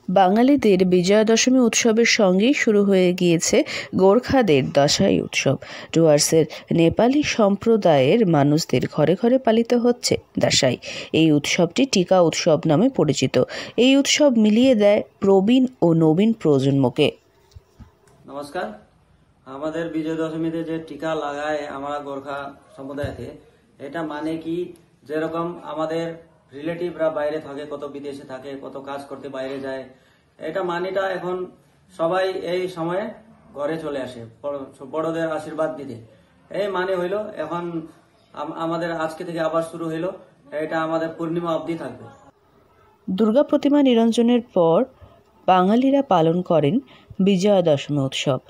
বাঙালিদের বিজয়া দশমী উৎসবের সঙ্গেই শুরু হয়ে গিয়েছে গোর্খাদের দাসাই উৎসব। ডুয়ার্সের নেপালি সম্প্রদায়ের মানুষদের ঘরে ঘরে পালিত হচ্ছে দাসাই। এই উৎসবটি টিকা উৎসব নামে পরিচিত। এই উৎসব মিলিয়ে দেয় প্রবীণ ও নবীন প্রজন্মকে। নমস্কার। আমাদের বিজয় দশমীতে যে টিকা লাগায় আমরা গোর্খা সম্প্রদায়তে, এটা মানে কি, যেরকম আমাদের রিলেটিভরা বাইরে থাকে, কত বিদেশে থাকে, কত কাজ করতে বাইরে যায়, এটা মানেটা এখন সবাই এই সময়ে ঘরে চলে আসে বড়দের আশীর্বাদ দিতে। এই মানে হইলো এখন আমাদের আজকে থেকে আবার শুরু হইলো, এটা আমাদের পূর্ণিমা অবধি থাকবে। দুর্গা প্রতিমা নিরঞ্জনের পর বাঙালিরা পালন করেন বিজয়া দশমী উৎসব।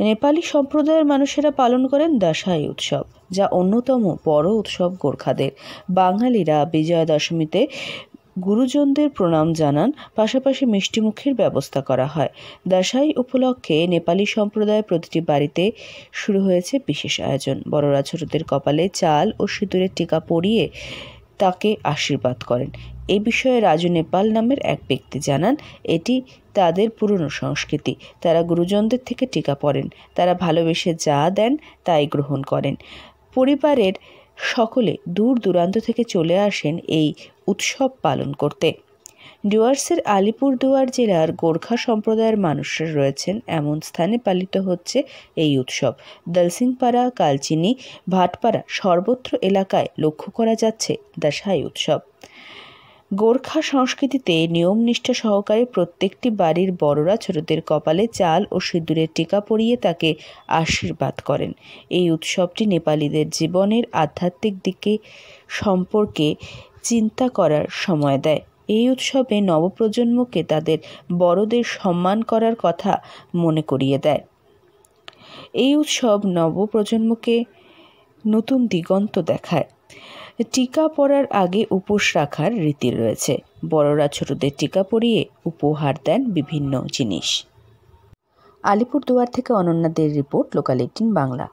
নেপালি সম্প্রদায়ের মানুষেরা পালন করেন দাসাই উৎসব, যা অন্যতম বড় উৎসব গোর্খাদের। বাঙালিরা বিজয়া দশমীতে গুরুজনদের প্রণাম জানান, পাশাপাশি মিষ্টিমুখের ব্যবস্থা করা হয়। দাসাই উপলক্ষে নেপালি সম্প্রদায়ের প্রতিটি বাড়িতে শুরু হয়েছে বিশেষ আয়োজন। বড়রা ছোটদের কপালে চাল ও সিঁদুরের টিকা পরিয়ে তাকে আশীর্বাদ করেন। এই বিষয়ে রাজু নেপাল নামের এক ব্যক্তি জানান, এটি তাদের পুরনো সংস্কৃতি। তারা গুরুজনদের থেকে টিকা পড়েন, তারা ভালোবেসে যা দেন তাই গ্রহণ করেন। পরিবারের সকলে দূর দূরান্ত থেকে চলে আসেন এই উৎসব পালন করতে। ডুয়ার্সের আলিপুরদুয়ার জেলার গোর্খা সম্প্রদায়ের মানুষরা রয়েছেন এমন স্থানে পালিত হচ্ছে এই উৎসব। দলসিংপাড়া, কালচিনি, ভাটপাড়া সর্বত্র এলাকায় লক্ষ্য করা যাচ্ছে দাসাই উৎসব। গোর্খা সংস্কৃতিতে নিয়ম নিষ্ঠা সহকারে প্রত্যেকটি বাড়ির বড়রা ছোটদের কপালে চাল ও সিঁদুরের টিকা পরিয়ে তাকে আশীর্বাদ করেন। এই উৎসবটি নেপালিদের জীবনের আধ্যাত্মিক দিকে সম্পর্কে চিন্তা করার সময় দেয়। এই উৎসবে নবপ্রজন্মকে তাদের বড়দের সম্মান করার কথা মনে করিয়ে দেয়। এই উৎসব নবপ্রজন্মকে নতুন দিগন্ত দেখায়। টিকা পরার আগে উপোস রাখার রীতি রয়েছে। বড়রা ছোটদের টিকা পরিয়ে উপহার দেন বিভিন্ন জিনিস। আলিপুরদুয়ার থেকে অনন্যা দের রিপোর্ট, লোকাল 18 বাংলা।